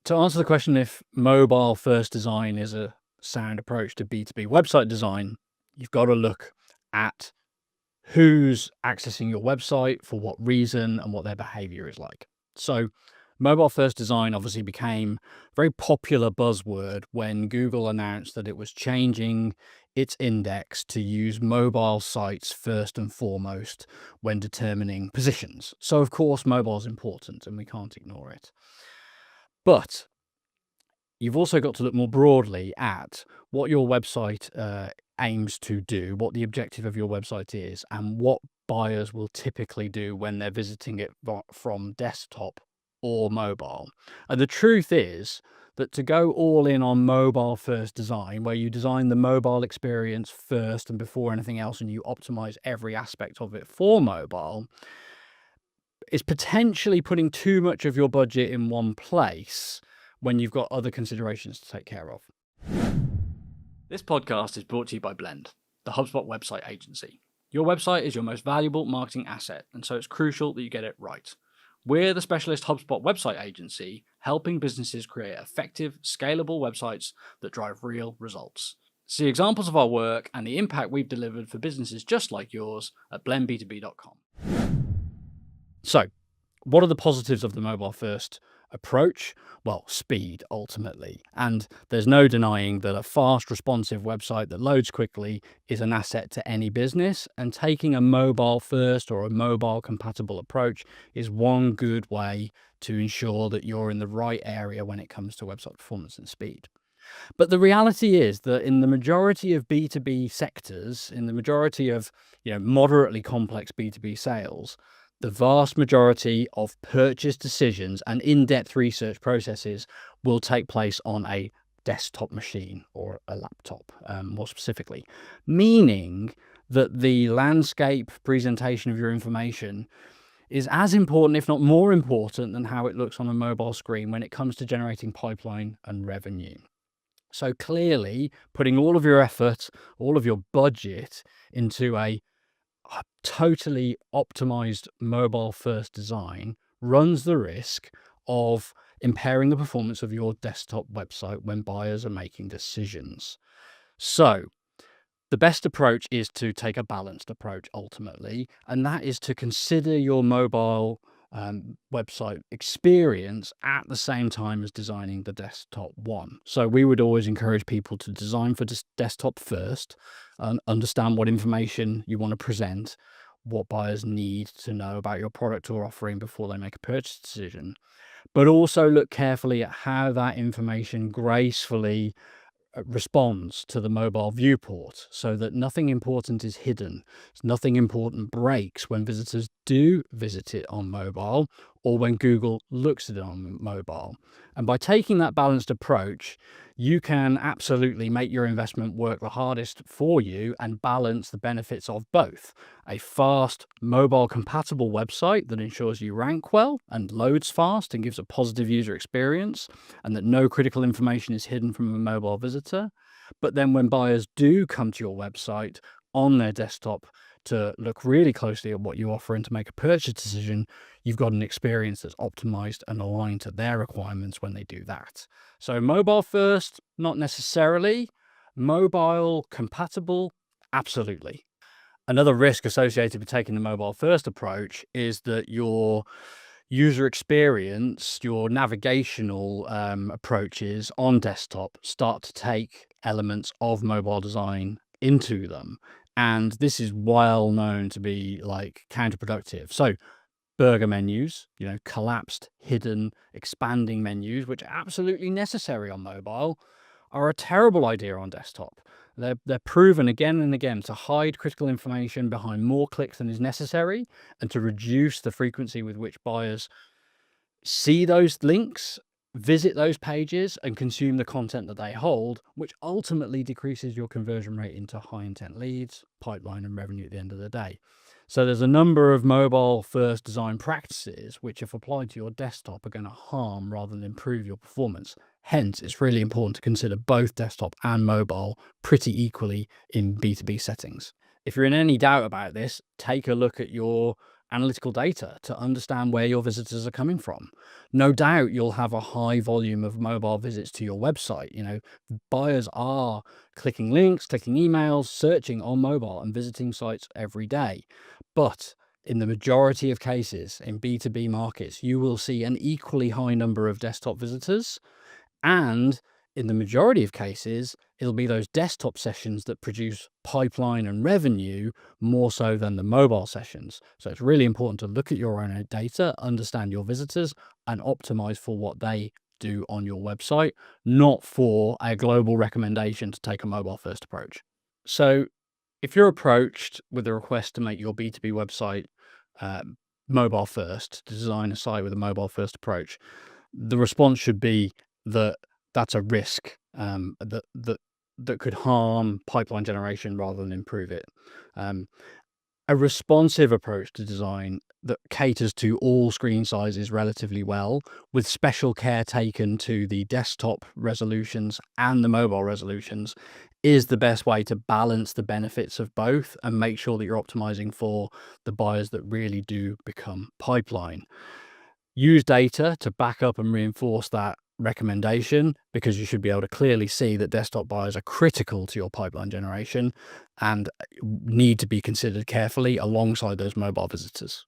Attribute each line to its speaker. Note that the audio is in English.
Speaker 1: To answer the question if mobile first design is a sound approach to B2B website design, you've got to look at who's accessing your website, for what reason, and what their behavior is like. So, mobile first design obviously became a very popular buzzword when Google announced that it was changing its index to use mobile sites first and foremost when determining positions. So, of course, mobile is important and we can't ignore it. But you've also got to look more broadly at what your website aims to do, what the objective of your website is, and what buyers will typically do when they're visiting it from desktop or mobile. And the truth is that to go all in on mobile first design, where you design the mobile experience first and before anything else, and you optimize every aspect of it for mobile, is potentially putting too much of your budget in one place when you've got other considerations to take care of. This podcast is brought to you by Blend, the HubSpot website agency. Your website is your most valuable marketing asset, and so it's crucial that you get it right. We're the specialist HubSpot website agency, helping businesses create effective, scalable websites that drive real results. See examples of our work and the impact we've delivered for businesses just like yours at blendb2b.com. So, what are the positives of the mobile first approach? Well, speed, ultimately. And there's no denying that a fast, responsive website that loads quickly is an asset to any business. And taking a mobile first or a mobile compatible approach is one good way to ensure that you're in the right area when it comes to website performance and speed. But the reality is that in the majority of B2B sectors, in the majority of moderately complex B2B sales, the vast majority of purchase decisions and in-depth research processes will take place on a desktop machine or a laptop, more specifically, meaning that the landscape presentation of your information is as important, if not more important, than how it looks on a mobile screen when it comes to generating pipeline and revenue. So clearly, putting all of your effort, all of your budget into a totally optimized mobile first design runs the risk of impairing the performance of your desktop website when buyers are making decisions. So the best approach is to take a balanced approach ultimately, and that is to consider your mobile website experience at the same time as designing the desktop one. So we would always encourage people to design for desktop first, and understand what information you want to present, what buyers need to know about your product or offering before they make a purchase decision, but also look carefully at how that information gracefully responds to the mobile viewport so that nothing important is hidden. Nothing important breaks when visitors do visit it on mobile or when Google looks at it on mobile. And by taking that balanced approach, you can absolutely make your investment work the hardest for you and balance the benefits of both. A fast, mobile compatible website that ensures you rank well and loads fast and gives a positive user experience, and that no critical information is hidden from a mobile visitor. But then when buyers do come to your website on their desktop to look really closely at what you offer and to make a purchase decision, you've got an experience that's optimized and aligned to their requirements when they do that. So mobile first, not necessarily. Mobile compatible, absolutely. Another risk associated with taking the mobile first approach is that your user experience, your navigational approaches on desktop start to take elements of mobile design into them. And this is well known to be counterproductive. So burger menus, collapsed, hidden, expanding menus, which are absolutely necessary on mobile, are a terrible idea on desktop. They're proven again and again to hide critical information behind more clicks than is necessary and to reduce the frequency with which buyers see those links, visit those pages, and consume the content that they hold, which ultimately decreases your conversion rate into high intent leads, pipeline, and revenue at the end of the day. So there's a number of mobile first design practices which, if applied to your desktop, are going to harm rather than improve your performance. Hence, it's really important to consider both desktop and mobile pretty equally in B2B settings. If you're in any doubt about this, take a look at your analytical data to understand where your visitors are coming from. No doubt you'll have a high volume of mobile visits to your website. Buyers are clicking links, clicking emails, searching on mobile and visiting sites every day. But in the majority of cases in B2B markets, you will see an equally high number of desktop visitors. And in the majority of cases, it'll be those desktop sessions that produce pipeline and revenue more so than the mobile sessions. So it's really important to look at your own data, understand your visitors, and optimize for what they do on your website, not for a global recommendation to take a mobile first approach. So if you're approached with a request to make your B2B website mobile first, to design a site with a mobile first approach, the response should be that that's a risk that could harm pipeline generation rather than improve it. A responsive approach to design that caters to all screen sizes relatively well, with special care taken to the desktop resolutions and the mobile resolutions, is the best way to balance the benefits of both and make sure that you're optimizing for the buyers that really do become pipeline. Use data to back up and reinforce that recommendation, because you should be able to clearly see that desktop buyers are critical to your pipeline generation and need to be considered carefully alongside those mobile visitors.